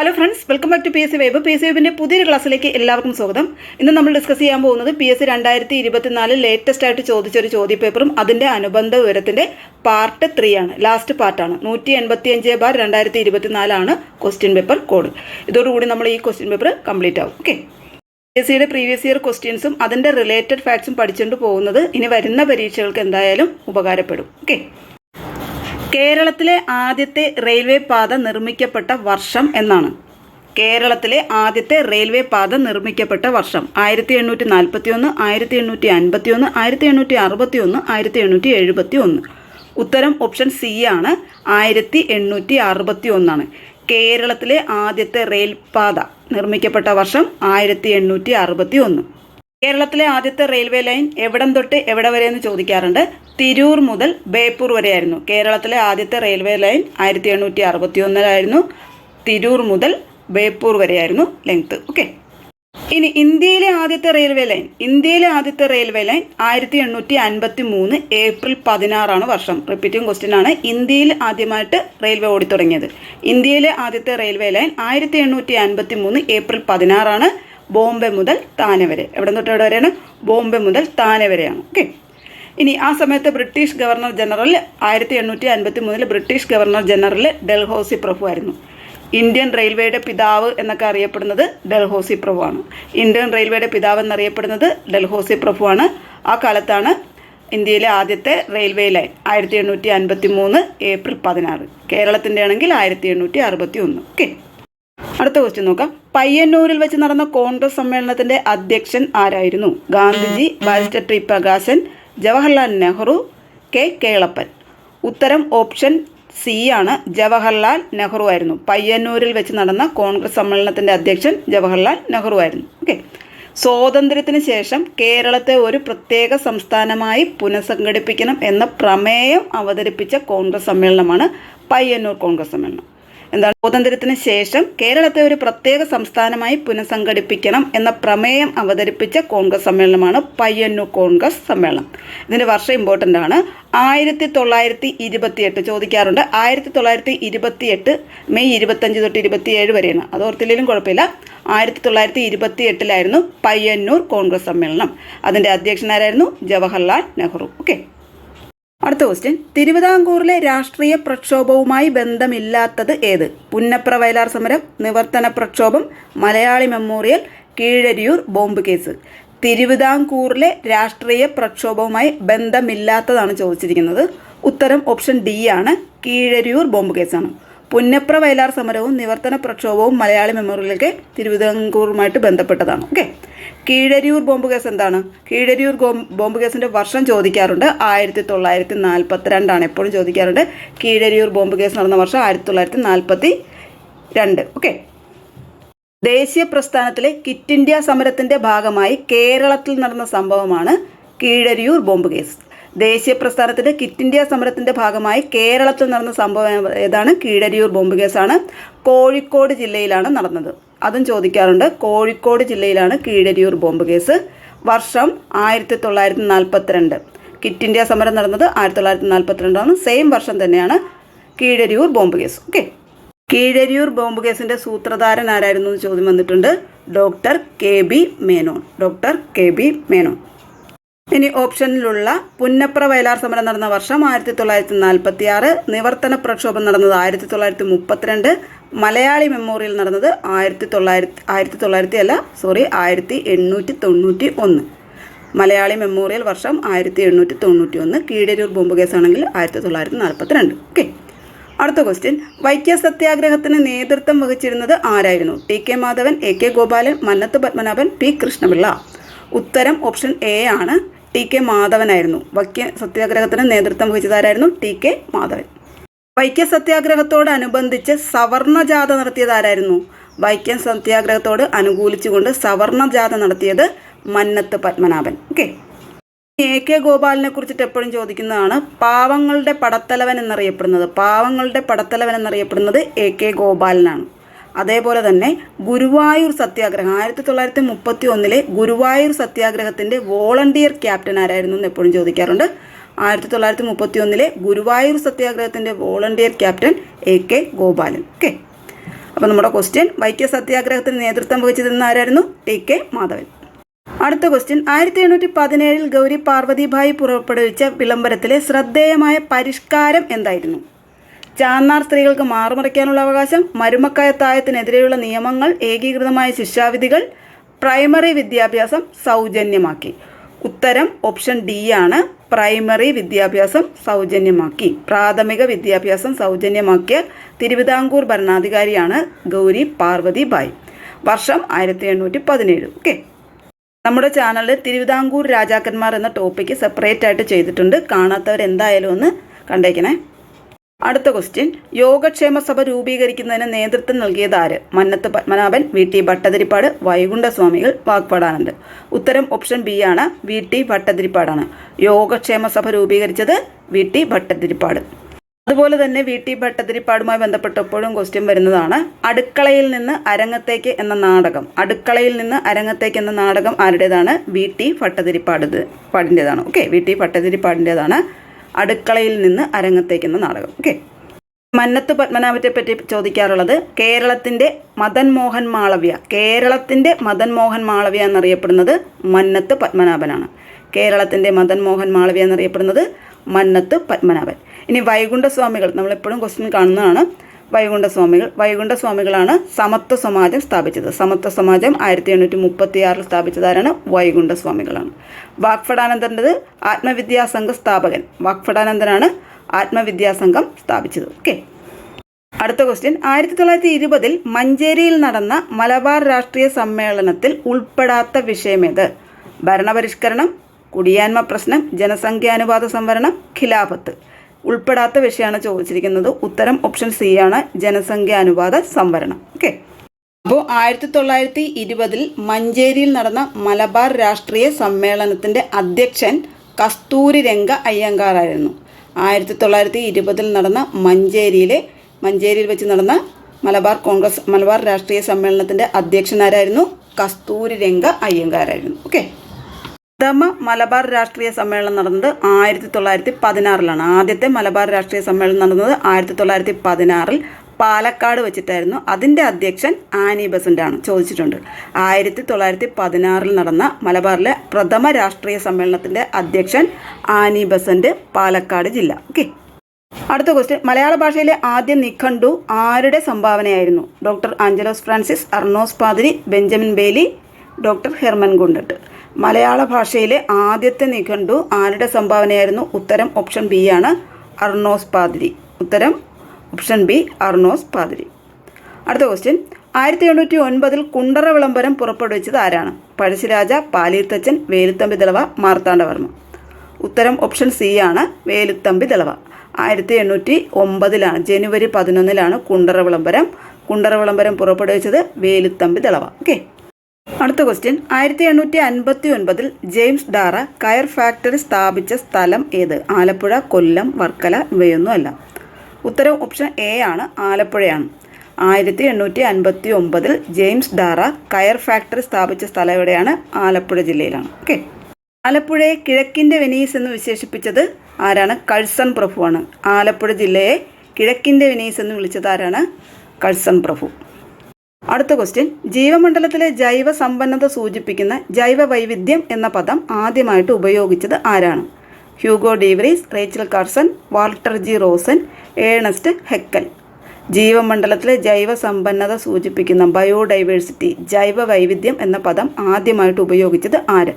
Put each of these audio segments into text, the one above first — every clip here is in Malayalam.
Hello friends, welcome back to P S C vibe. P S C വൈബിൻ്റെ പുതിയൊരു ക്ലാസ്സിലേക്ക് എല്ലാവർക്കും സ്വാഗതം. ഇന്ന് നമ്മൾ ഡിസ്കസ് ചെയ്യാൻ പോകുന്നത് പി എസ് സി 2024 ലേറ്റസ്റ്റ് ആയിട്ട് ചോദിച്ചൊരു ചോദ്യപേപ്പറും അതിൻ്റെ അനുബന്ധ വിവരത്തിൻ്റെ പാർട്ട് 3 ആണ്. ലാസ്റ്റ് പാർട്ടാണ്. 185/2024 ആണ് ക്വസ്റ്റ്യൻ പേപ്പർ കോഡ്. ഇതോടുകൂടി നമ്മൾ ഈ ക്വസ്റ്റ്യൻ പേപ്പർ കംപ്ലീറ്റ് ആവും. ഓക്കെ, പി എസ് സിയുടെ പ്രീവിയസ് ഇയർ ക്വസ്റ്റ്യൻസും അതിൻ്റെ റിലേറ്റഡ് ഫാക്ട്സും പഠിച്ചുകൊണ്ട് പോകുന്നത് ഇനി വരുന്ന പരീക്ഷകൾക്ക് എന്തായാലും ഉപകാരപ്പെടും. ഓക്കെ, കേരളത്തിലെ ആദ്യത്തെ റെയിൽവേ പാത നിർമ്മിക്കപ്പെട്ട വർഷം എന്നാണ്. കേരളത്തിലെ ആദ്യത്തെ റെയിൽവേ പാത നിർമ്മിക്കപ്പെട്ട വർഷം 1841, 1851, 1861, 1871. ഉത്തരം ഓപ്ഷൻ സി ആണ്, 1861 ആണ്. കേരളത്തിലെ ആദ്യത്തെ റെയിൽ പാത നിർമ്മിക്കപ്പെട്ട വർഷം 1861. കേരളത്തിലെ ആദ്യത്തെ റെയിൽവേ ലൈൻ എവിടം തൊട്ട് എവിടെ വരെ എന്ന് ചോദിക്കാറുണ്ട്. തിരൂർ മുതൽ ബേപ്പൂർ വരെയായിരുന്നു കേരളത്തിലെ ആദ്യത്തെ റെയിൽവേ ലൈൻ. 1861 തിരൂർ മുതൽ ബേപ്പൂർ വരെയായിരുന്നു ലെങ്ത്. ഓക്കെ, ഇനി ഇന്ത്യയിലെ ആദ്യത്തെ റെയിൽവേ ലൈൻ 1853 ഏപ്രിൽ 16 വർഷം. റിപ്പീറ്റിംഗ് ക്വസ്റ്റ്യൻ ആണ്. ഇന്ത്യയിൽ ആദ്യമായിട്ട് റെയിൽവേ ഓടിത്തുടങ്ങിയത്. ഇന്ത്യയിലെ ആദ്യത്തെ റെയിൽവേ ലൈൻ 1853 ഏപ്രിൽ 16 ബോംബെ മുതൽ താനെ വരെ. എവിടെ തൊട്ട് എവിടെ വരെയാണ്? ബോംബെ മുതൽ താനെ വരെയാണ്. ഓക്കെ, ഇനി ആ സമയത്ത് British governor general 1853 British governor general Dalhousie പ്രഭു ആയിരുന്നു. ഇന്ത്യൻ റെയിൽവേയുടെ പിതാവ് എന്നൊക്കെ അറിയപ്പെടുന്നത് ഡൽഹൌസി പ്രഭു ആണ്. ഇന്ത്യൻ റെയിൽവേയുടെ പിതാവ് എന്നറിയപ്പെടുന്നത് ഡൽഹൌസി പ്രഭു ആണ്. ആ കാലത്താണ് ഇന്ത്യയിലെ ആദ്യത്തെ റെയിൽവേ ലൈൻ 1853 ഏപ്രിൽ 16. കേരളത്തിൻ്റെ ആണെങ്കിൽ 1861. ഓക്കെ, അടുത്ത ക്വസ്റ്റ്യൻ നോക്കാം. പയ്യന്നൂരിൽ വെച്ച് നടന്ന കോൺഗ്രസ് സമ്മേളനത്തിന്റെ അധ്യക്ഷൻ ആരായിരുന്നു? Gandhiji, barrister T Prakashan, Jawaharlal Nehru, K Kelappan. ഉത്തരം ഓപ്ഷൻ സി ആണ്, ജവഹർലാൽ നെഹ്റു ആയിരുന്നു. പയ്യന്നൂരിൽ വെച്ച് നടന്ന കോൺഗ്രസ് സമ്മേളനത്തിന്റെ അധ്യക്ഷൻ ജവഹർലാൽ നെഹ്റു ആയിരുന്നു. ഓക്കെ, സ്വാതന്ത്ര്യത്തിന് ശേഷം കേരളത്തെ ഒരു പ്രത്യേക സംസ്ഥാനമായി പുനഃസംഘടിപ്പിക്കണം എന്ന പ്രമേയം അവതരിപ്പിച്ച കോൺഗ്രസ് സമ്മേളനമാണ് പയ്യന്നൂർ കോൺഗ്രസ് സമ്മേളനം. എന്താണ്? സ്വാതന്ത്ര്യത്തിന് ശേഷം കേരളത്തെ ഒരു പ്രത്യേക സംസ്ഥാനമായി പുനഃസംഘടിപ്പിക്കണം എന്ന പ്രമേയം അവതരിപ്പിച്ച കോൺഗ്രസ് സമ്മേളനമാണ് പയ്യന്നൂർ കോൺഗ്രസ് സമ്മേളനം. ഇതിൻ്റെ വർഷം ഇമ്പോർട്ടൻ്റ് ആണ്. 1928 ചോദിക്കാറുണ്ട്. 1928 മെയ് 25 തൊട്ട് 27 വരെയാണ്. അത് ഓർത്തില്ലെങ്കിലും കുഴപ്പമില്ല. 1928 പയ്യന്നൂർ കോൺഗ്രസ് സമ്മേളനം. അതിൻ്റെ അധ്യക്ഷനാരായിരുന്നു ജവഹർലാൽ നെഹ്റു. ഓക്കെ, അടുത്ത ക്വസ്റ്റ്യൻ. തിരുവിതാംകൂറിലെ രാഷ്ട്രീയ പ്രക്ഷോഭവുമായി ബന്ധമില്ലാത്തത് ഏത്? പുന്നപ്ര വയലാർ സമരം, നിവർത്തന പ്രക്ഷോഭം, Malayali memorial, Keezhariyur bomb case. തിരുവിതാംകൂറിലെ രാഷ്ട്രീയ പ്രക്ഷോഭവുമായി ബന്ധമില്ലാത്തതാണ് ചോദിച്ചിരിക്കുന്നത്. ഉത്തരം ഓപ്ഷൻ ഡി ആണ്, കീഴരിയൂർ ബോംബ് കേസാണ്. പുന്നപ്ര വയലാർ സമരവും നിവർത്തന പ്രക്ഷോഭവും മലയാളി മെമ്മോറിയലൊക്കെ തിരുവിതാംകൂറുമായിട്ട് ബന്ധപ്പെട്ടതാണ്. ഓക്കെ, കീഴരിയൂർ ബോംബ് കേസ് എന്താണ്? കീഴരിയൂർ ബോംബ് കേസിൻ്റെ വർഷം ചോദിക്കാറുണ്ട്. 1942 എപ്പോഴും ചോദിക്കാറുണ്ട്. കീഴരിയൂർ ബോംബ് കേസ് നടന്ന വർഷം 1942. ഓക്കെ, ദേശീയ പ്രസ്ഥാനത്തിലെ ക്വിറ്റ് ഇന്ത്യ സമരത്തിൻ്റെ ഭാഗമായി കേരളത്തിൽ നടന്ന സംഭവമാണ് കീഴരിയൂർ ബോംബ് കേസ്. ദേശീയ പ്രസ്ഥാനത്തിൻ്റെ ക്വിറ്റ് ഇന്ത്യ സമരത്തിൻ്റെ ഭാഗമായി കേരളത്തിൽ നടന്ന സംഭവം ഏതാണ്? കീഴരിയൂർ ബോംബ് കേസാണ്. കോഴിക്കോട് ജില്ലയിലാണ് നടന്നത്. അതും ചോദിക്കാറുണ്ട്. കോഴിക്കോട് ജില്ലയിലാണ് കീഴരിയൂർ ബോംബ് കേസ്. വർഷം 1942. ക്വിറ്റ് ഇന്ത്യ സമരം നടന്നത് 1942 സെയിം വർഷം തന്നെയാണ് Keezhariyur bomb case. Okay, Keezhariyur bomb കേസിൻ്റെ സൂത്രധാരൻ ആരായിരുന്നു എന്ന് ചോദ്യം വന്നിട്ടുണ്ട്. Doctor K B Menon. Doctor K B Menon. ഇനി ഓപ്ഷനിലുള്ള പുന്നപ്ര വയലാർ സമരം നടന്ന വർഷം 1946, നിവർത്തന പ്രക്ഷോഭം നടന്നത് 1932, മലയാളി മെമ്മോറിയൽ നടന്നത് 1891. മലയാളി മെമ്മോറിയൽ വർഷം 1891. കീഴരിയൂർ ബോംബ് കേസാണെങ്കിൽ 1942. ഓക്കെ, അടുത്ത ക്വസ്റ്റ്യൻ. വൈക്കം സത്യാഗ്രഹത്തിന് നേതൃത്വം വഹിച്ചിരുന്നത് ആരായിരുന്നു? T K Madhavan, A K Gopalan, Mannath Padmanabhan, P Krishna Pillai. ഉത്തരം ഓപ്ഷൻ എ ആണ്, ടി കെ മാധവനായിരുന്നു. വൈക്കം സത്യാഗ്രഹത്തിന് നേതൃത്വം വഹിച്ചതാരായിരുന്നു? T K Madhavan. വൈക്കം സത്യാഗ്രഹത്തോടനുബന്ധിച്ച് സവർണ ജാഥ നടത്തിയത് ആരായിരുന്നു? വൈക്കം സത്യാഗ്രഹത്തോട് അനുകൂലിച്ചുകൊണ്ട് സവർണ ജാഥ നടത്തിയത് Mannath Padmanabhan. Okay, A K ഗോപാലിനെ കുറിച്ചിട്ട് എപ്പോഴും ചോദിക്കുന്നതാണ്. പാവങ്ങളുടെ പടത്തലവൻ എന്നറിയപ്പെടുന്നത് എ കെ ഗോപാലനാണ്. അതേപോലെ തന്നെ ഗുരുവായൂർ സത്യാഗ്രഹം 1931 ഗുരുവായൂർ സത്യാഗ്രഹത്തിൻ്റെ വോളണ്ടിയർ ക്യാപ്റ്റൻ ആരായിരുന്നു എന്ന് എപ്പോഴും ചോദിക്കാറുണ്ട്. 1931 ഗുരുവായൂർ സത്യാഗ്രഹത്തിൻ്റെ volunteer captain A K Gopalan. Okay, അപ്പോൾ നമ്മുടെ ക്വസ്റ്റ്യൻ, വൈക്കം സത്യാഗ്രഹത്തിന് നേതൃത്വം വഹിച്ചതെന്ന് ആരായിരുന്നു? ടി.കെ. മാധവൻ. അടുത്ത ക്വസ്റ്റ്യൻ, 1817 ഗൗരി പാർവതിഭായി പുറപ്പെടുവിച്ച വിളംബരത്തിലെ ശ്രദ്ധേയമായ പരിഷ്കാരം എന്തായിരുന്നു? ചാന്നാർ സ്ത്രീകൾക്ക് മാറുമറയ്ക്കാനുള്ള അവകാശം, മരുമക്കയത്തായത്തിനെതിരെയുള്ള നിയമങ്ങൾ, ഏകീകൃതമായ ശിക്ഷാവിധികൾ, പ്രൈമറി വിദ്യാഭ്യാസം സൗജന്യമാക്കി. ഉത്തരം ഓപ്ഷൻ ഡി ആണ്. പ്രൈമറി വിദ്യാഭ്യാസം സൗജന്യമാക്കി. പ്രാഥമിക വിദ്യാഭ്യാസം സൗജന്യമാക്കിയ തിരുവിതാംകൂർ ഭരണാധികാരിയാണ് ഗൗരി പാർവതിഭായ്. വർഷം 1817. ഓക്കെ, നമ്മുടെ ചാനലിൽ തിരുവിതാംകൂർ രാജാക്കന്മാർ എന്ന ടോപ്പിക്ക് സെപ്പറേറ്റ് ആയിട്ട് ചെയ്തിട്ടുണ്ട്. കാണാത്തവരെന്തായാലും ഒന്ന് കണ്ടേക്കണേ. അടുത്ത ക്വസ്റ്റ്യൻ, യോഗക്ഷേമ സഭ രൂപീകരിക്കുന്നതിന് നേതൃത്വം നൽകിയത് ആര്? മന്നത്ത് പത്മനാഭൻ, വി.ടി. ഭട്ടതിരിപ്പാട്, വൈകുണ്ഠസ്വാമികൾ, വാഗ്ഭടാനന്ദൻ. ഉത്തരം ഓപ്ഷൻ ബി ആണ്. വി.ടി. ഭട്ടതിരിപ്പാടാണ് യോഗക്ഷേമ സഭ രൂപീകരിച്ചത്. വി.ടി. ഭട്ടതിരിപ്പാട്. അതുപോലെ തന്നെ വി.ടി. ഭട്ടതിരിപ്പാടുമായി ബന്ധപ്പെട്ടപ്പോഴും ക്വസ്റ്റ്യൻ വരുന്നതാണ്. അടുക്കളയിൽ നിന്ന് അരങ്ങത്തേക്ക് എന്ന നാടകം. അടുക്കളയിൽ നിന്ന് അരങ്ങത്തേക്ക് എന്ന നാടകം ആരുടേതാണ്? വി.ടി. ഭട്ടതിരിപ്പാടിൻ്റെതാണ്. ഓക്കെ, വി.ടി. ഭട്ടതിരിപ്പാടിൻ്റെതാണ് അടുക്കളയിൽ നിന്ന് അരങ്ങത്തേക്ക് എന്ന നാടകം. ഓക്കെ, മന്നത്ത് പത്മനാഭത്തെ പറ്റി ചോദിക്കാറുള്ളത് കേരളത്തിൻ്റെ മദൻ മോഹൻ മാളവ്യ. കേരളത്തിൻ്റെ മദൻ മോഹൻ മാളവ്യ എന്നറിയപ്പെടുന്നത് മന്നത്ത് പത്മനാഭനാണ്. കേരളത്തിൻ്റെ മദൻ മോഹൻ മാളവ്യ എന്നറിയപ്പെടുന്നത് മന്നത്ത് പത്മനാഭൻ. ഇനി വൈകുണ്ഠസ്വാമികൾ, നമ്മളെപ്പോഴും ക്വസ്റ്റ്യൻ കാണുന്നതാണ്. വൈകുണ്ഠസ്വാമികളാണ് സമത്വ സമാജം സ്ഥാപിച്ചത്. സമത്വ സമാജം 1836 സ്ഥാപിച്ചതാരാണ്? വൈകുണ്ഠസ്വാമികളാണ്. വാഗ്ഭടാനന്ദൻ്റെത് ആത്മവിദ്യാസംഘ സ്ഥാപകൻ. വാഗ്ഭടാനന്ദനാണ് ആത്മവിദ്യാസംഘം സ്ഥാപിച്ചത്. ഓക്കെ, അടുത്ത ക്വസ്റ്റ്യൻ, 1920 മഞ്ചേരിയിൽ നടന്ന മലബാർ രാഷ്ട്രീയ സമ്മേളനത്തിൽ ഉൾപ്പെടാത്ത വിഷയമേത്? ഭരണപരിഷ്കരണം, കുടിയാന്മ പ്രശ്നം, ജനസംഖ്യാനുപാത സംവരണം, ഖിലാഫത്ത്. ഉൾപ്പെടാത്ത വിഷയമാണ് ചോദിച്ചിരിക്കുന്നത്. ഉത്തരം ഓപ്ഷൻ സി ആണ്. ജനസംഖ്യാനുപാത സംവരണം. ഓക്കെ, അപ്പോൾ 1920 മഞ്ചേരിയിൽ നടന്ന മലബാർ രാഷ്ട്രീയ സമ്മേളനത്തിൻ്റെ അധ്യക്ഷൻ കസ്തൂരിരംഗ അയ്യങ്കാറായിരുന്നു. 1920 നടന്ന മഞ്ചേരിയിൽ വെച്ച് നടന്ന മലബാർ രാഷ്ട്രീയ സമ്മേളനത്തിൻ്റെ അധ്യക്ഷനാരായിരുന്നു? കസ്തൂരിരംഗ അയ്യങ്കാറായിരുന്നു. ഓക്കെ, പ്രഥമ മലബാർ രാഷ്ട്രീയ സമ്മേളനം നടന്നത് 1916. ആദ്യത്തെ മലബാർ രാഷ്ട്രീയ സമ്മേളനം നടന്നത് 1916 പാലക്കാട് വെച്ചിട്ടായിരുന്നു. അതിൻ്റെ അധ്യക്ഷൻ ആനി ബസന്റ് ആണ്. ചോദിച്ചിട്ടുണ്ട്. 1916 നടന്ന മലബാറിലെ പ്രഥമ രാഷ്ട്രീയ സമ്മേളനത്തിൻ്റെ അധ്യക്ഷൻ ആനി ബസന്റ്, പാലക്കാട് ജില്ല. ഓക്കെ, അടുത്ത ക്വസ്റ്റ്യൻ, മലയാള ഭാഷയിലെ ആദ്യ നിഘണ്ടു ആരുടെ സംഭാവനയായിരുന്നു? ഡോക്ടർ ആഞ്ചലോസ് ഫ്രാൻസിസ്, അർണോസ് പാതിരി, Benjamin Bailey, doctor Hermann Gundert. Malayala ഭാഷയിലെ ആദ്യത്തെ നിഘണ്ടു ആരുടെ സംഭാവനയായിരുന്നു? ഉത്തരം ഓപ്ഷൻ ബി ആണ്. അർണോസ് പാതിരി. ഉത്തരം ഓപ്ഷൻ ബി, അർണോസ് പാതിരി. അടുത്ത ക്വസ്റ്റ്യൻ, 1809 കുണ്ടറ വിളംബരം പുറപ്പെടുവിച്ചത് ആരാണ്? പഴശ്ശിരാജ, പാലീത്തച്ചൻ, വേലുത്തമ്പി ദളവ, മാർത്താണ്ഡവർമ്മ. ഉത്തരം ഓപ്ഷൻ സി ആണ്. വേലുത്തമ്പി ദളവ. 1809 ജനുവരി 11 കുണ്ടറ വിളംബരം പുറപ്പെടുവിച്ചത് വേലുത്തമ്പി ദളവ. ഓക്കെ, അടുത്ത ക്വസ്റ്റ്യൻ, 1859 ജെയിംസ് ഡാറ കയർ ഫാക്ടറി സ്ഥാപിച്ച സ്ഥലം ഏത്? ആലപ്പുഴ, കൊല്ലം, വർക്കല, ഇവയൊന്നുമല്ല. ഉത്തരം ഓപ്ഷൻ എ ആണ്. ആലപ്പുഴയാണ്. 1859 ജെയിംസ് ഡാറ കയർ ഫാക്ടറി സ്ഥാപിച്ച സ്ഥലം എവിടെയാണ്? ആലപ്പുഴ ജില്ലയിലാണ്. ഓക്കെ, ആലപ്പുഴയെ കിഴക്കിൻ്റെ വെനീസ് എന്ന് വിശേഷിപ്പിച്ചത് ആരാണ്? കഴ്സൺ പ്രഭുവാണ്. ആലപ്പുഴ ജില്ലയെ കിഴക്കിൻ്റെ വെനീസ് എന്ന് വിളിച്ചത് ആരാണ്? കഴ്സൺ പ്രഭു. അടുത്ത ക്വസ്റ്റ്യൻ, ജീവമണ്ഡലത്തിലെ ജൈവ സമ്പന്നത സൂചിപ്പിക്കുന്ന ജൈവ വൈവിധ്യം എന്ന പദം ആദ്യമായിട്ട് ഉപയോഗിച്ചത് ആരാണ്? Hugo De Vries, Rachel Carson, Walter G Rosen, Ernest Haeckel. ജീവമണ്ഡലത്തിലെ ജൈവ സമ്പന്നത സൂചിപ്പിക്കുന്ന ബയോഡൈവേഴ്സിറ്റി, ജൈവ വൈവിധ്യം എന്ന പദം ആദ്യമായിട്ട് ഉപയോഗിച്ചത് ആര്?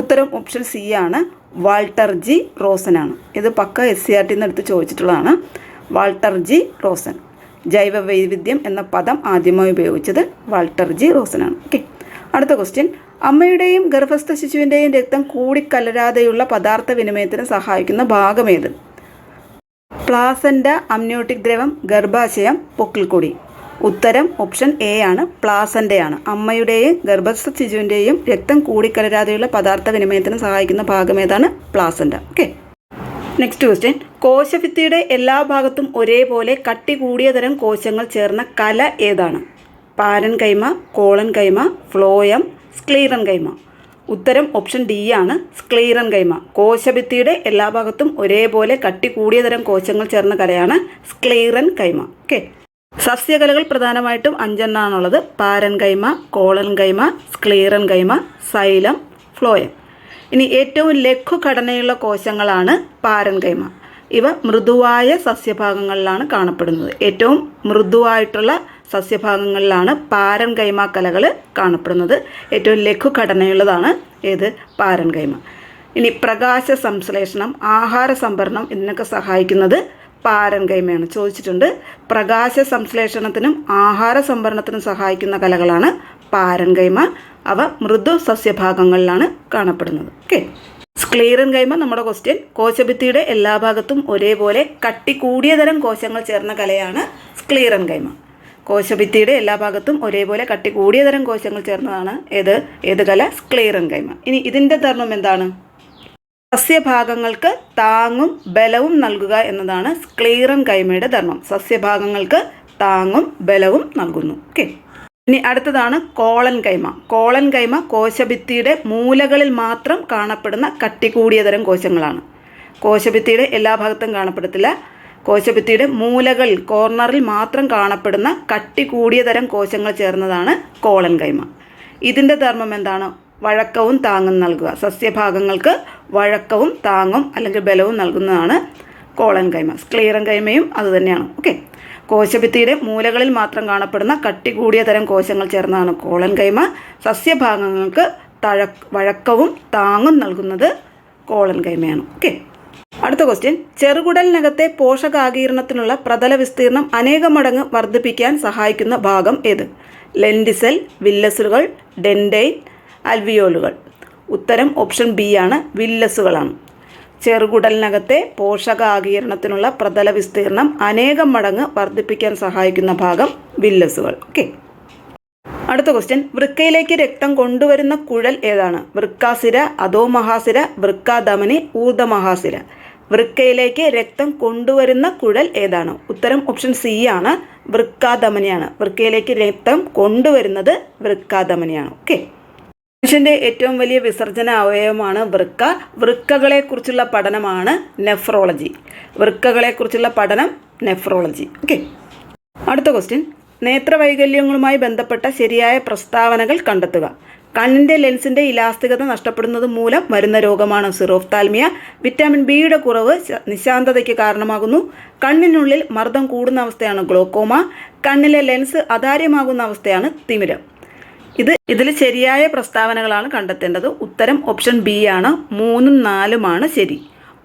ഉത്തരം ഓപ്ഷൻ സി ആണ്. വാൾട്ടർ ജി റോസനാണ്. ഇത് പക്ക SCRT എടുത്ത് ചോദിച്ചിട്ടുള്ളതാണ്. Walter G Rosan. ജൈവ വൈവിധ്യം എന്ന പദം ആദ്യമായി ഉപയോഗിച്ചത് വാൾട്ടർ ജി റോസനാണ്. ഓക്കെ, അടുത്ത ക്വസ്റ്റ്യൻ, അമ്മയുടെയും ഗർഭസ്ഥ ശിശുവിൻ്റെയും രക്തം കൂടിക്കലരാതെയുള്ള പദാർത്ഥ വിനിമയത്തിന് സഹായിക്കുന്ന ഭാഗമേത്? Placenta, amniotic ദ്രവം, ഗർഭാശയം, പൊക്കിൾക്കൊടി. ഉത്തരം ഓപ്ഷൻ എ ആണ്. പ്ലാസൻ്റയാണ്. അമ്മയുടെയും ഗർഭസ്ഥ ശിശുവിൻ്റെയും രക്തം കൂടിക്കലരാതെയുള്ള പദാർത്ഥ വിനിമയത്തിന് സഹായിക്കുന്ന ഭാഗമേതാണ്? പ്ലാസൻ്റ. ഓക്കെ, നെക്സ്റ്റ് ക്വസ്റ്റ്യൻ, കോശഭിത്തിയുടെ എല്ലാ ഭാഗത്തും ഒരേപോലെ കട്ടി കൂടിയ തരം കോശങ്ങൾ ചേർന്ന കല ഏതാണ്? പാരൻ കൈമ, കോളൻ കൈമ, ഫ്ലോയം, സ്ക്ലീറൻ കൈമ. ഉത്തരം ഓപ്ഷൻ ഡി ആണ്. സ്ക്ലീറൻ കൈമ. കോശഭിത്തിയുടെ എല്ലാ ഭാഗത്തും ഒരേപോലെ കട്ടി കൂടിയ തരം കോശങ്ങൾ ചേർന്ന കലയാണ് സ്ക്ലീറൻ കൈമ. ഓക്കെ, സസ്യകലകൾ പ്രധാനമായിട്ടും 5 പാരൻകൈമ, കോളൻകൈമ, സ്ക്ലീറൻകൈമ, സൈലം, ഫ്ലോയം. ഇനി ഏറ്റവും ലഘുഘടനയുള്ള കോശങ്ങളാണ് പാരൻകൈമ. ഇവ മൃദുവായ സസ്യഭാഗങ്ങളിലാണ് കാണപ്പെടുന്നത്. ഏറ്റവും മൃദുവായിട്ടുള്ള സസ്യഭാഗങ്ങളിലാണ് പാരൻകൈമ കലകൾ കാണപ്പെടുന്നത്. ഏറ്റവും ലഘുഘടനയുള്ളതാണ് ഏത്? പാരൻകൈമ. ഇനി പ്രകാശ സംശ്ലേഷണം, ആഹാര സംഭരണം ഇതിനൊക്കെ സഹായിക്കുന്നത് പാരൻകൈമയാണ്. ചോദിച്ചിട്ടുണ്ട്. പ്രകാശ സംശ്ലേഷണത്തിനും ആഹാര സംഭരണത്തിനും സഹായിക്കുന്ന കലകളാണ് പാരൻകൈമ. അവ മൃദു സസ്യഭാഗങ്ങളിലാണ് കാണപ്പെടുന്നത്. ഓക്കെ. സ്ക്ലീറൻകൈമ നമ്മുടെ ക്വസ്റ്റ്യൻ. കോശഭിത്തിയുടെ എല്ലാ ഭാഗത്തും ഒരേപോലെ കട്ടി കൂടിയ തരം കോശങ്ങൾ ചേർന്ന കലയാണ് സ്ക്ലീറൻകൈമ. കോശഭിത്തിയുടെ എല്ലാ ഭാഗത്തും ഒരേപോലെ കട്ടി കൂടിയ തരം കോശങ്ങൾ ചേർന്നതാണ് ഏത് കല? സ്ക്ലീറൻകൈമ. ഇനി ഇതിൻ്റെ ധർമ്മം എന്താണ്? സസ്യഭാഗങ്ങൾക്ക് താങ്ങും ബലവും നൽകുക എന്നതാണ് സ്ക്ലീറൻകൈമയുടെ ധർമ്മം. സസ്യഭാഗങ്ങൾക്ക് താങ്ങും ബലവും നൽകുന്നു. ഓക്കെ. ഇനി അടുത്തതാണ് കോളൻകൈമ. കോളൻകൈമ കോശഭിത്തിയുടെ മൂലകളിൽ മാത്രം കാണപ്പെടുന്ന കട്ടി കൂടിയ തരം കോശങ്ങളാണ്. കോശഭിത്തിയുടെ എല്ലാ ഭാഗത്തും കാണപ്പെടത്തില്ല. കോശഭിത്തിയുടെ മൂലകളിൽ, കോർണറിൽ മാത്രം കാണപ്പെടുന്ന കട്ടി കൂടിയ തരം കോശങ്ങൾ ചേർന്നതാണ് കോളൻകൈമ. ഇതിൻ്റെ ധർമ്മം എന്താണ്? വഴക്കവും താങ്ങും നൽകുക. സസ്യഭാഗങ്ങൾക്ക് വഴക്കവും താങ്ങും അല്ലെങ്കിൽ ബലവും നൽകുന്നതാണ് കോളൻകൈമ. സ്ക്ലീറൻകൈമയും അതുതന്നെയാണ്. ഓക്കെ. കോശഭിത്തിയുടെ മൂലകളിൽ മാത്രം കാണപ്പെടുന്ന കട്ടി കൂടിയ തരം കോശങ്ങൾ ചേർന്നതാണ് കോളൻകൈമ. സസ്യഭാഗങ്ങൾക്ക് വഴക്കവും താങ്ങും നൽകുന്നത് കോളൻകൈമയാണ്. ഓക്കെ. അടുത്ത ക്വസ്റ്റ്യൻ. ചെറുകുടലിനകത്തെ പോഷകാകീരണത്തിനുള്ള പ്രതല വിസ്തീർണം അനേകം മടങ്ങ് വർദ്ധിപ്പിക്കാൻ സഹായിക്കുന്ന ഭാഗം ഏത്? ലെൻറ്റിസൽ, വില്ലസുകൾ, ഡെൻഡൈൻ, അൽവിയോലുകൾ. ഉത്തരം ഓപ്ഷൻ ബി ആണ്, വില്ലസുകളാണ്. ചെറുകുടലിനകത്തെ പോഷകാകീരണത്തിനുള്ള പ്രതല വിസ്തീർണം അനേകം മടങ്ങ് വർദ്ധിപ്പിക്കാൻ സഹായിക്കുന്ന ഭാഗം വില്ലസുകൾ. ഓക്കെ. അടുത്ത ക്വസ്റ്റ്യൻ. വൃക്കയിലേക്ക് രക്തം കൊണ്ടുവരുന്ന കുഴൽ ഏതാണ്? വൃക്കാസിര, അധോമഹാസിര, വൃക്കാധമനി, ഊർധ്വമഹാസിര. വൃക്കയിലേക്ക് രക്തം കൊണ്ടുവരുന്ന കുഴൽ ഏതാണ്? ഉത്തരം ഓപ്ഷൻ സി ആണ്, വൃക്കാധമനിയാണ്. വൃക്കയിലേക്ക് രക്തം കൊണ്ടുവരുന്നത് വൃക്കാധമനിയാണ്. ഓക്കെ. മനുഷ്യൻ്റെ ഏറ്റവും വലിയ വിസർജന അവയവമാണ് വൃക്ക. വൃക്കകളെക്കുറിച്ചുള്ള പഠനമാണ് നെഫ്രോളജി. വൃക്കകളെക്കുറിച്ചുള്ള പഠനം നെഫ്രോളജി. ഓക്കെ. അടുത്ത ക്വസ്റ്റ്യൻ. നേത്രവൈകല്യങ്ങളുമായി ബന്ധപ്പെട്ട ശരിയായ പ്രസ്താവനകൾ കണ്ടെത്തുക. കണ്ണിൻ്റെ ലെൻസിൻ്റെ ഇലാസ്തികത നഷ്ടപ്പെടുന്നത് മൂലം വരുന്ന രോഗമാണ് സിറോഫ്താൽമിയ. വിറ്റാമിൻ ബിയുടെ കുറവ് നിശാന്തതയ്ക്ക് കാരണമാകുന്നു. കണ്ണിനുള്ളിൽ മർദ്ദം കൂടുന്ന അവസ്ഥയാണ് ഗ്ലോക്കോമ. കണ്ണിലെ ലെൻസ് അതാര്യമാകുന്ന അവസ്ഥയാണ് തിമിരം. ഇതിൽ ശരിയായ പ്രസ്താവനകളാണ് കണ്ടെത്തേണ്ടത്. ഉത്തരം ഓപ്ഷൻ ബി ആണ്. 3ഉം 4ഉമാണ് ശരി.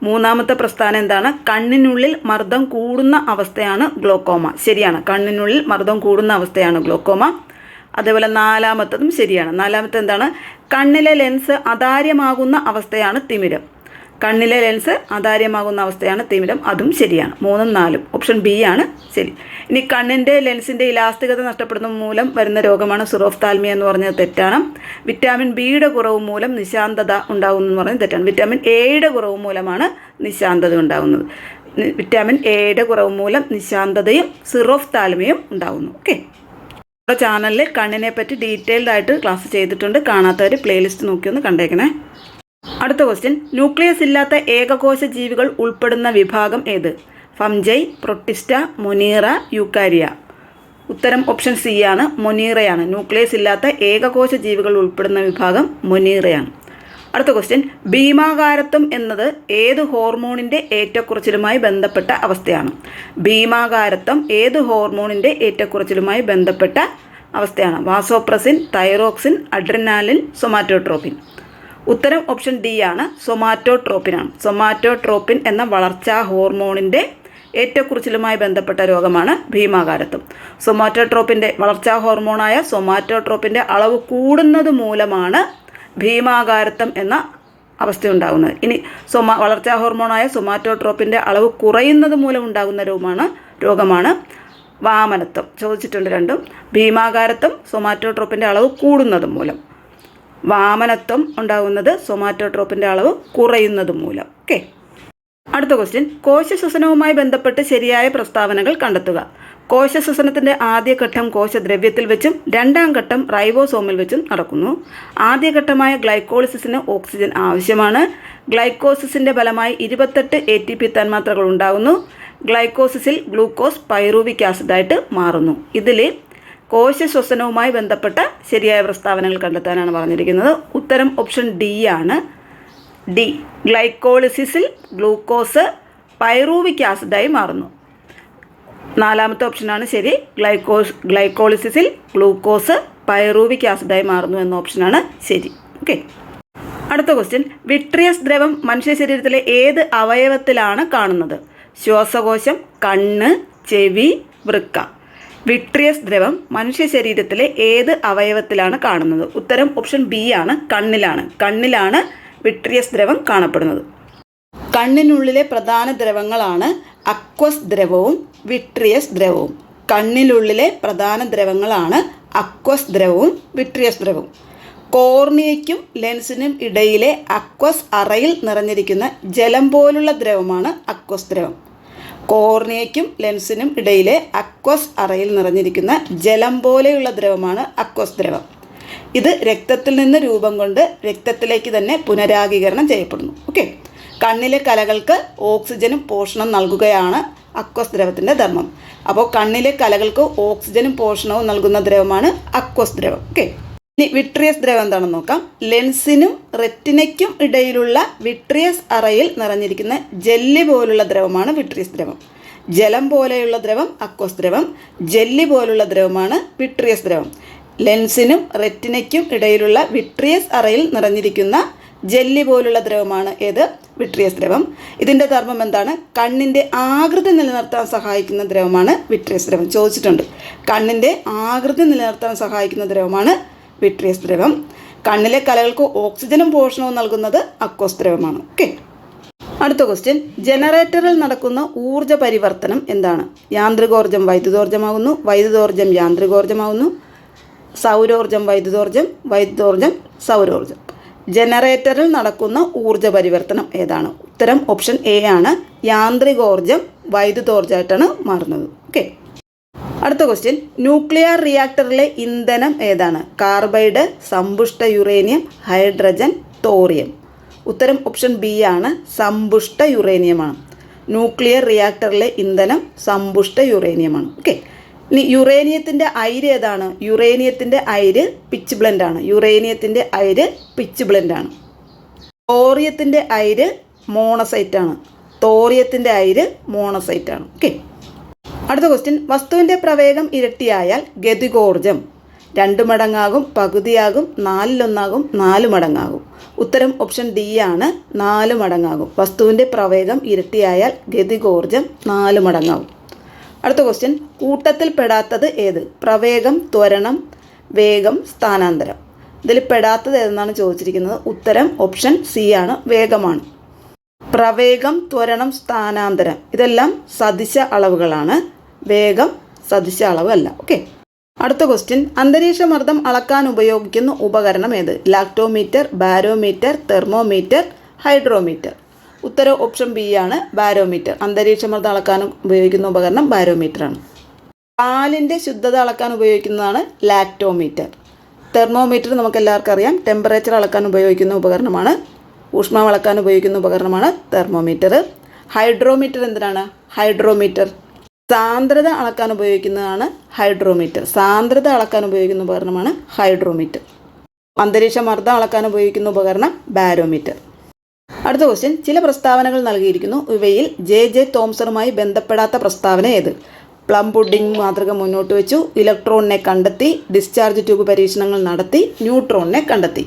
മൂന്നാമത്തെ പ്രസ്താവന എന്താണ്? കണ്ണിനുള്ളിൽ മർദ്ദം കൂടുന്ന അവസ്ഥയാണ് ഗ്ലോക്കോമ. ശരിയാണ്. കണ്ണിനുള്ളിൽ മർദ്ദം കൂടുന്ന അവസ്ഥയാണ് ഗ്ലോക്കോമ. അതേപോലെ നാലാമത്തതും ശരിയാണ്. നാലാമത്തെ എന്താണ്? കണ്ണിലെ ലെൻസ് അതാര്യമാകുന്ന അവസ്ഥയാണ് തിമിരം. കണ്ണിലെ ലെൻസ് അതാര്യമാകുന്ന അവസ്ഥയാണ് തിമിരം. അതും ശരിയാണ്. 3ഉം 4ഉം ഓപ്ഷൻ ബി ആണ് ശരി. ഇനി കണ്ണിൻ്റെ ലെൻസിൻ്റെ ഇലാസ്തികത നഷ്ടപ്പെടുന്ന മൂലം വരുന്ന രോഗമാണ് സിറോഫ്താൽമിയ എന്ന് പറഞ്ഞത് തെറ്റാണ്. വിറ്റാമിൻ ബിയുടെ കുറവ് മൂലം നിശാന്തത ഉണ്ടാകുന്നു എന്ന് പറഞ്ഞത് തെറ്റാണ്. വിറ്റാമിൻ എയുടെ കുറവ് മൂലമാണ് നിശാന്തത ഉണ്ടാകുന്നത്. വിറ്റാമിൻ എയുടെ കുറവ് മൂലം നിശാന്തതയും സിറോഫ്താൽമിയയും ഉണ്ടാകുന്നു. ഓക്കെ. നമ്മുടെ ചാനലിൽ കണ്ണിനെ പറ്റി ഡീറ്റെയിൽഡ് ആയിട്ട് ക്ലാസ് ചെയ്തിട്ടുണ്ട്. കാണാത്തവർ പ്ലേലിസ്റ്റ് നോക്കി ഒന്ന് കണ്ടേക്കണേ. അടുത്ത ക്വസ്റ്റ്യൻ. ന്യൂക്ലിയസ് ഇല്ലാത്ത ഏകകോശ ജീവികൾ ഉൾപ്പെടുന്ന വിഭാഗം ഏത്? ഫംജൈ, പ്രൊട്ടിസ്റ്റ, മൊനീറ, യൂക്കാരിയ. ഉത്തരം ഓപ്ഷൻ സി ആണ്, മൊനീറയാണ്. ന്യൂക്ലിയസ് ഇല്ലാത്ത ഏകകോശ ജീവികൾ ഉൾപ്പെടുന്ന വിഭാഗം മൊനീറയാണ്. അടുത്ത ക്വസ്റ്റ്യൻ. ഭീമാകാരത്വം എന്നത് ഏത് ഹോർമോണിൻ്റെ ഏറ്റക്കുറച്ചിലുമായി ബന്ധപ്പെട്ട അവസ്ഥയാണ്? ഭീമാകാരത്വം ഏത് ഹോർമോണിൻ്റെ ഏറ്റക്കുറച്ചിലുമായി ബന്ധപ്പെട്ട അവസ്ഥയാണ്? Vasopressin, thyroxine, adrenaline, somatotropin. ഉത്തരം ഓപ്ഷൻ ഡി ആണ്, സൊമാറ്റോട്രോപ്പിനാണ്. സൊമാറ്റോട്രോപ്പിൻ എന്ന വളർച്ചാ ഹോർമോണിൻ്റെ ഏറ്റക്കുറച്ചിലുമായി ബന്ധപ്പെട്ട രോഗമാണ് ഭീമാകാരത്വം. സൊമാറ്റോട്രോപ്പിൻ്റെ വളർച്ചാ ഹോർമോണായ സൊമാറ്റോട്രോപ്പിൻ്റെ അളവ് കൂടുന്നത് മൂലമാണ് ഭീമാകാരത്വം എന്ന അവസ്ഥയുണ്ടാകുന്നത്. ഇനി വളർച്ചാ ഹോർമോണായ സൊമാറ്റോട്രോപ്പിൻ്റെ അളവ് കുറയുന്നത് മൂലം ഉണ്ടാകുന്ന രോഗമാണ് വാമനത്വം. ചോദിച്ചിട്ടുണ്ട് രണ്ടും. ഭീമാകാരത്വം സൊമാറ്റോട്രോപ്പിൻ്റെ അളവ് കൂടുന്നത് മൂലം, വാമനത്വം ഉണ്ടാകുന്നത് സൊമാറ്റോട്രോപ്പിൻ്റെ അളവ് കുറയുന്നത് മൂലം. ഓക്കെ. അടുത്ത ക്വസ്റ്റ്യൻ. കോശശ്വസനവുമായി ബന്ധപ്പെട്ട് ശരിയായ പ്രസ്താവനകൾ കണ്ടെത്തുക. കോശശ്വസനത്തിൻ്റെ ആദ്യഘട്ടം കോശദ്രവ്യത്തിൽ വെച്ചും രണ്ടാം ഘട്ടം റൈബോസോമിൽ വെച്ചും നടക്കുന്നു. ആദ്യഘട്ടമായ ഗ്ലൈക്കോളിസിസിന് ഓക്സിജൻ ആവശ്യമാണ്. ഗ്ലൈക്കോസിസിൻ്റെ ഫലമായി 28 ATP തന്മാത്രകൾ ഉണ്ടാകുന്നു. ഗ്ലൈക്കോസിസിൽ ഗ്ലൂക്കോസ് പൈറൂവിക് ആസിഡായിട്ട് മാറുന്നു. ഇതിൽ കോശ ശ്വസനവുമായി ബന്ധപ്പെട്ട ശരിയായ പ്രസ്താവനകൾ കണ്ടെത്താനാണ് പറഞ്ഞിരിക്കുന്നത്. ഉത്തരം ഓപ്ഷൻ ഡി ആണ്. ഡി, ഗ്ലൈക്കോളിസിസിൽ ഗ്ലൂക്കോസ് പൈറൂവിക് ആസിഡായി മാറുന്നു. നാലാമത്തെ ഓപ്ഷനാണ് ശരി. ഗ്ലൈക്കോളിസിസിൽ ഗ്ലൂക്കോസ് പൈറൂവിക് ആസിഡായി മാറുന്നു എന്ന ഓപ്ഷനാണ് ശരി. ഓക്കെ, അടുത്ത ക്വസ്റ്റ്യൻ. വിട്രിയസ് ദ്രവം മനുഷ്യ ശരീരത്തിലെ ഏത് അവയവത്തിലാണ് കാണുന്നത്? ശ്വാസകോശം, കണ്ണ്, ചെവി, വൃക്ക. വിട്രിയസ് ദ്രവം മനുഷ്യ ശരീരത്തിലെ ഏത് അവയവത്തിലാണ് കാണുന്നത്? ഉത്തരം ഓപ്ഷൻ ബി ആണ്, കണ്ണിലാണ്. കണ്ണിലാണ് വിട്രിയസ് ദ്രവം കാണപ്പെടുന്നത്. കണ്ണിനുള്ളിലെ പ്രധാന ദ്രവങ്ങളാണ് അക്വസ് ദ്രവവും വിട്രിയസ് ദ്രവവും. കണ്ണിനുള്ളിലെ പ്രധാന ദ്രവങ്ങളാണ് അക്വസ് ദ്രവവും വിട്രിയസ് ദ്രവവും. കോർണിയയ്ക്കും ലെൻസിനും ഇടയിലെ അക്വസ് അറയിൽ നിറഞ്ഞിരിക്കുന്ന ജലം പോലുള്ള ദ്രവമാണ് അക്വസ് ദ്രവം. കോർണിയയ്ക്കും ലെൻസിനും ഇടയിലെ അക്വസ് അറയിൽ നിറഞ്ഞിരിക്കുന്ന ജലം പോലെയുള്ള ദ്രവമാണ് അക്വസ് ദ്രവം. ഇത് രക്തത്തിൽ നിന്ന് രൂപം കൊണ്ട് രക്തത്തിലേക്ക് തന്നെ പുനരാഗീകരണം ചെയ്യപ്പെടുന്നു. ഓക്കെ, കണ്ണിലെ കലകൾക്ക് ഓക്സിജനും പോഷണം നൽകുകയാണ് അക്വസ് ദ്രവത്തിൻ്റെ ധർമ്മം. അപ്പോൾ കണ്ണിലെ കലകൾക്ക് ഓക്സിജനും പോഷണവും നൽകുന്ന ദ്രവമാണ് അക്വസ് ദ്രവം. ഓക്കെ, ഇനി വിട്രിയസ് ദ്രവം എന്താണെന്ന് നോക്കാം. ലെൻസിനും റെറ്റിനയ്ക്കും ഇടയിലുള്ള വിട്രിയസ് അറയിൽ നിറഞ്ഞിരിക്കുന്ന ജെല്ലി പോലുള്ള ദ്രവമാണ് വിട്രിയസ് ദ്രവം. ജലം പോലെയുള്ള ദ്രവം അക്വസ് ദ്രവം, ജെല്ലി പോലുള്ള ദ്രവമാണ് വിട്രിയസ് ദ്രവം. ലെൻസിനും റെറ്റിനയ്ക്കും ഇടയിലുള്ള വിട്രിയസ് അറയിൽ നിറഞ്ഞിരിക്കുന്ന ജെല്ലി പോലുള്ള ദ്രവമാണ് ഏത്? വിട്രിയസ് ദ്രവം. ഇതിൻ്റെ ധർമ്മം എന്താണ്? കണ്ണിൻ്റെ ആകൃതി നിലനിർത്താൻ സഹായിക്കുന്ന ദ്രവമാണ് വിട്രിയസ് ദ്രവം. ചോദിച്ചിട്ടുണ്ട്. കണ്ണിൻ്റെ ആകൃതി നിലനിർത്താൻ സഹായിക്കുന്ന ദ്രവമാണ് വിട്രിയസ് ദ്രവം. കണ്ണിലെ കലകൾക്ക് ഓക്സിജനും പോഷണവും നൽകുന്നത് അക്വസ് ദ്രവമാണ്. ഓക്കെ, അടുത്ത ക്വസ്റ്റ്യൻ. ജനറേറ്ററിൽ നടക്കുന്ന ഊർജ്ജ പരിവർത്തനം എന്താണ്? യാന്ത്രികോർജ്ജം വൈദ്യുതോർജ്ജമാകുന്നു, വൈദ്യുതോർജ്ജം യാന്ത്രികോർജ്ജമാകുന്നു, സൗരോർജ്ജം വൈദ്യുതോർജ്ജം, വൈദ്യുതോർജ്ജം സൗരോർജ്ജം. ജനറേറ്ററിൽ നടക്കുന്ന ഊർജ്ജ പരിവർത്തനം ഏതാണ്? ഉത്തരം ഓപ്ഷൻ എ ആണ്. യാന്ത്രികോർജ്ജം വൈദ്യുതോർജ്ജമായിട്ടാണ് മാറുന്നത്. ഓക്കെ, അടുത്ത ക്വസ്റ്റ്യൻ. ന്യൂക്ലിയർ റിയാക്ടറിലെ ഇന്ധനം ഏതാണ്? കാർബൈഡ്, സമ്പുഷ്ട യുറേനിയം, ഹൈഡ്രജൻ, തോറിയം. ഉത്തരം ഓപ്ഷൻ ബി ആണ്. സമ്പുഷ്ട യുറേനിയമാണ്. ന്യൂക്ലിയർ റിയാക്ടറിലെ ഇന്ധനം സമ്പുഷ്ട യുറേനിയമാണ്. ഓക്കെ, ഇനി യുറേനിയത്തിൻ്റെ അയിര് ഏതാണ്? യുറേനിയത്തിൻ്റെ അയിര് പിച്ച് ബ്ലെൻഡ് ആണ്. യുറേനിയത്തിൻ്റെ അയിര് പിച്ച് ബ്ലെൻഡ് ആണ്. തോറിയത്തിൻ്റെ അയിര് മോണസൈറ്റ് ആണ്. തോറിയത്തിൻ്റെ അയിര് മോണസൈറ്റ് ആണ്. ഓക്കെ, അടുത്ത ക്വസ്റ്റ്യൻ. വസ്തുവിൻ്റെ പ്രവേഗം ഇരട്ടിയായാൽ ഗതികോർജ്ജം 2 മടങ്ങാകും, പകുതിയാകും, 4/1 4 മടങ്ങാകും. ഉത്തരം ഓപ്ഷൻ ഡി ആണ്. 4 മടങ്ങാകും. വസ്തുവിൻ്റെ പ്രവേഗം ഇരട്ടിയായാൽ ഗതികോർജ്ജം 4 മടങ്ങാകും. അടുത്ത ക്വസ്റ്റ്യൻ. കൂട്ടത്തിൽ പെടാത്തത് ഏത്? പ്രവേഗം, ത്വരണം, വേഗം, സ്ഥാനാന്തരം. ഇതിൽ പെടാത്തത് ഏതെന്നാണ് ചോദിച്ചിരിക്കുന്നത്. ഉത്തരം ഓപ്ഷൻ സി ആണ്. വേഗമാണ്. പ്രവേഗം, ത്വരണം, സ്ഥാനാന്തരം ഇതെല്ലാം സദിശ അളവുകളാണ്. വേഗം സദിശ അളവ് അല്ല. ഓക്കെ, അടുത്ത ക്വസ്റ്റ്യൻ. അന്തരീക്ഷ മർദ്ദം അളക്കാൻ ഉപയോഗിക്കുന്ന ഉപകരണം ഏത്? Lactometer, barometer, thermometer, hydrometer. ഉത്തരം ഓപ്ഷൻ ബി ആണ്. ബാരോമീറ്റർ. അന്തരീക്ഷ മർദ്ദം അളക്കാൻ ഉപയോഗിക്കുന്ന ഉപകരണം ബാരോമീറ്റർ ആണ്. പാലിൻ്റെ ശുദ്ധത അളക്കാൻ ഉപയോഗിക്കുന്നതാണ് ലാക്ടോമീറ്റർ. തെർമോമീറ്റർ നമുക്ക് എല്ലാവർക്കും അറിയാം. ടെമ്പറേച്ചർ അളക്കാൻ ഉപയോഗിക്കുന്ന ഉപകരണമാണ്. ഊഷ്മാവ് അളക്കാൻ ഉപയോഗിക്കുന്ന ഉപകരണമാണ് തെർമോമീറ്റർ. ഹൈഡ്രോമീറ്റർ എന്തിനാണ്? ഹൈഡ്രോമീറ്റർ സാന്ദ്രത അളക്കാൻ ഉപയോഗിക്കുന്നതാണ് ഹൈഡ്രോമീറ്റർ. സാന്ദ്രത അളക്കാൻ ഉപയോഗിക്കുന്ന ഉപകരണമാണ് ഹൈഡ്രോമീറ്റർ. അന്തരീക്ഷ മർദ്ദം അളക്കാൻ ഉപയോഗിക്കുന്ന ഉപകരണം ബാരോമീറ്റർ. അടുത്ത ക്വസ്റ്റ്യൻ. ചില പ്രസ്താവനകൾ നൽകിയിരിക്കുന്നു. ഇവയിൽ ജെ തോംസണുമായി ബന്ധപ്പെടാത്ത പ്രസ്താവന ഏത്? പ്ലം പുഡിംഗ് മാതൃക മുന്നോട്ട് വെച്ചു, ഇലക്ട്രോണിനെ കണ്ടെത്തി, ഡിസ്ചാർജ് ട്യൂബ് പരീക്ഷണങ്ങൾ നടത്തി, ന്യൂട്രോണിനെ കണ്ടെത്തി.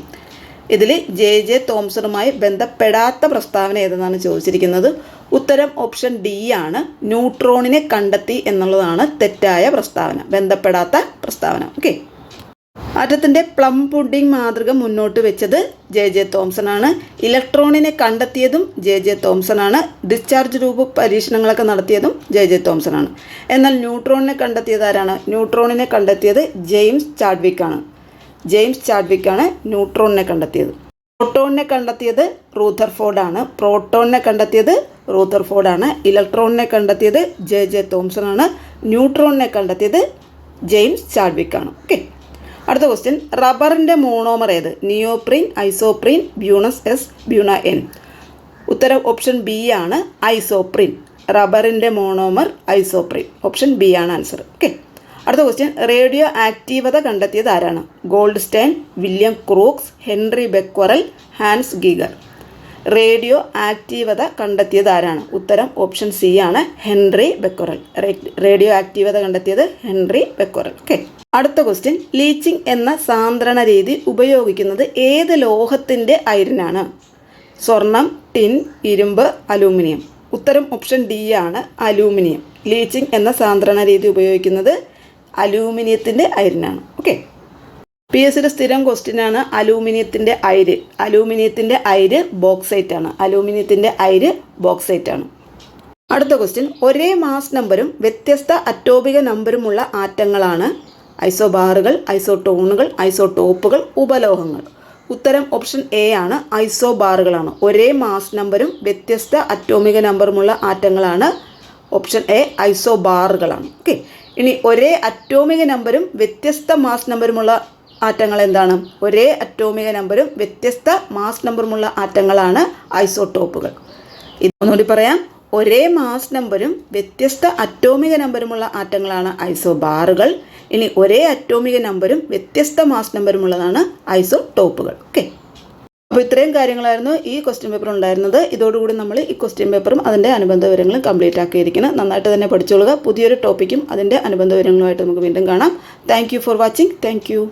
ഇതിൽ ജെ തോംസണുമായി ബന്ധപ്പെടാത്ത പ്രസ്താവന ഏതെന്നാണ് ചോദിച്ചിരിക്കുന്നത്. ഉത്തരം ഓപ്ഷൻ ഡി ആണ്. ന്യൂട്രോണിനെ കണ്ടെത്തി എന്നുള്ളതാണ് തെറ്റായ പ്രസ്താവന, ബന്ധപ്പെടാത്ത പ്രസ്താവന. ഓക്കെ, ആറ്റത്തിൻ്റെ പ്ലം പുഡിംഗ് മാതൃക മുന്നോട്ട് വെച്ചത് ജെ തോംസൺ ആണ്. ഇലക്ട്രോണിനെ കണ്ടെത്തിയതും ജെ തോംസൺ ആണ്. ഡിസ്ചാർജ് ട്യൂബ് പരീക്ഷണങ്ങളൊക്കെ നടത്തിയതും ജെ തോംസൺ ആണ്. എന്നാൽ ന്യൂട്രോണിനെ കണ്ടെത്തിയത് ആരാണ്? ന്യൂട്രോണിനെ കണ്ടെത്തിയത് ജെയിംസ് ചാഡ്വിക് ആണ്. ജെയിംസ് ചാഡ്വിക് ആണ് ന്യൂട്രോണിനെ കണ്ടെത്തിയത്. പ്രോട്ടോണിനെ കണ്ടെത്തിയത് റൂദർഫോർഡ് ആണ്. പ്രോട്ടോണിനെ കണ്ടെത്തിയത് റൂദർഫോർഡ് ആണ്. ഇലക്ട്രോണിനെ കണ്ടെത്തിയത് ജെ തോംസൺ ആണ്. ന്യൂട്രോണിനെ കണ്ടെത്തിയത് ജെയിംസ് ചാഡ്വിക് ആണ്. ഓക്കെ, അടുത്ത ക്വസ്റ്റ്യൻ. റബ്ബറിൻ്റെ മോണോമർ ഏത്? Neoprene, isoprene, bunas S, buna N. ഉത്തരം ഓപ്ഷൻ ബി ആണ്. ഐസോപ്രീൻ. റബ്ബറിൻ്റെ മോണോമർ ഐസോപ്രീൻ. ഓപ്ഷൻ ബി ആണ് ആൻസർ. ഓക്കെ. അടുത്ത ക്വസ്റ്റ്യൻ, റേഡിയോ ആക്റ്റീവത കണ്ടെത്തിയത് ആരാണ്? Goldstein, William Crookes, Henri Becquerel, Hans Geiger. Radio ആക്റ്റീവത കണ്ടെത്തിയത് ആരാണ്? ഉത്തരം ഓപ്ഷൻ സി ആണ്, ഹെൻറി ബെക്വറൽ. റേഡിയോ ആക്റ്റീവത കണ്ടെത്തിയത് ഹെൻറി ബെക്വറൽ. ഓക്കെ. അടുത്ത ക്വസ്റ്റ്യൻ, ലീച്ചിങ് എന്ന സാന്ദ്രണ രീതി ഉപയോഗിക്കുന്നത് ഏത് ലോഹത്തിൻ്റെ അയിരിനാണ്? സ്വർണം, ടിൻ, ഇരുമ്പ്, അലൂമിനിയം. ഉത്തരം ഓപ്ഷൻ ഡി ആണ്, അലൂമിനിയം. ലീച്ചിങ് എന്ന സാന്ദ്രണ രീതി ഉപയോഗിക്കുന്നത് അലൂമിനിയത്തിൻ്റെ അയിരിനാണ്. ഓക്കെ. പി എസ് സിയുടെ സ്ഥിരം ക്വസ്റ്റ്യനാണ് അലൂമിനിയത്തിൻ്റെ അയിര്. അലൂമിനിയത്തിൻ്റെ അയിര് ബോക്സൈറ്റ് ആണ്. അലൂമിനിയത്തിൻ്റെ അയിര് ബോക്സൈറ്റ് ആണ്. അടുത്ത ക്വസ്റ്റ്യൻ, ഒരേ മാസ് നമ്പരും വ്യത്യസ്ത അറ്റോമിക നമ്പരുമുള്ള ആറ്റങ്ങളാണ് ഐസോബാറുകൾ, ഐസോട്ടോണുകൾ, ഐസോട്ടോപ്പുകൾ, ഉപലോഹങ്ങൾ. ഉത്തരം ഓപ്ഷൻ എ ആണ്, ഐസോബാറുകളാണ്. ഒരേ മാസ് നമ്പരും വ്യത്യസ്ത അറ്റോമിക നമ്പറുമുള്ള ആറ്റങ്ങളാണ് ഓപ്ഷൻ എ, ഐസോബാറുകളാണ്. ഓക്കെ. ഇനി ഒരേ അറ്റോമിക നമ്പരും വ്യത്യസ്ത മാസ് നമ്പറുമുള്ള ആറ്റങ്ങൾ എന്താണ്? ഒരേ അറ്റോമിക നമ്പരും വ്യത്യസ്ത മാസ് നമ്പറുമുള്ള ആറ്റങ്ങളാണ് ഐസോട്ടോപ്പുകൾ. ഇതൊന്നുകൂടി പറയാം. ഒരേ മാസ് നമ്പരും വ്യത്യസ്ത അറ്റോമിക നമ്പറുമുള്ള ആറ്റങ്ങളാണ് ഐസോബാറുകൾ. ഇനി ഒരേ അറ്റോമിക നമ്പരും വ്യത്യസ്ത മാസ് നമ്പറുമുള്ളതാണ് ഐസോട്ടോപ്പുകൾ. ഓക്കെ. അപ്പോൾ ഇത്രയും കാര്യങ്ങളായിരുന്നു ഈ ക്വസ്റ്റ്യൻ പേപ്പർ ഉണ്ടായിരുന്നത്. ഇതോടുകൂടി നമ്മൾ ഈ ക്വസ്റ്റ്യൻ പേപ്പറും അതിൻ്റെ അനുബന്ധ വിവരങ്ങളും കംപ്ലീറ്റ് ആക്കിയിരിക്കുന്നത്. നന്നായിട്ട് തന്നെ പഠിച്ചോളുക. പുതിയൊരു ടോപ്പിക്കും അതിൻ്റെ അനുബന്ധ വിവരങ്ങളുമായിട്ട് നമുക്ക് വീണ്ടും കാണാം. Thank you for watching. Thank you.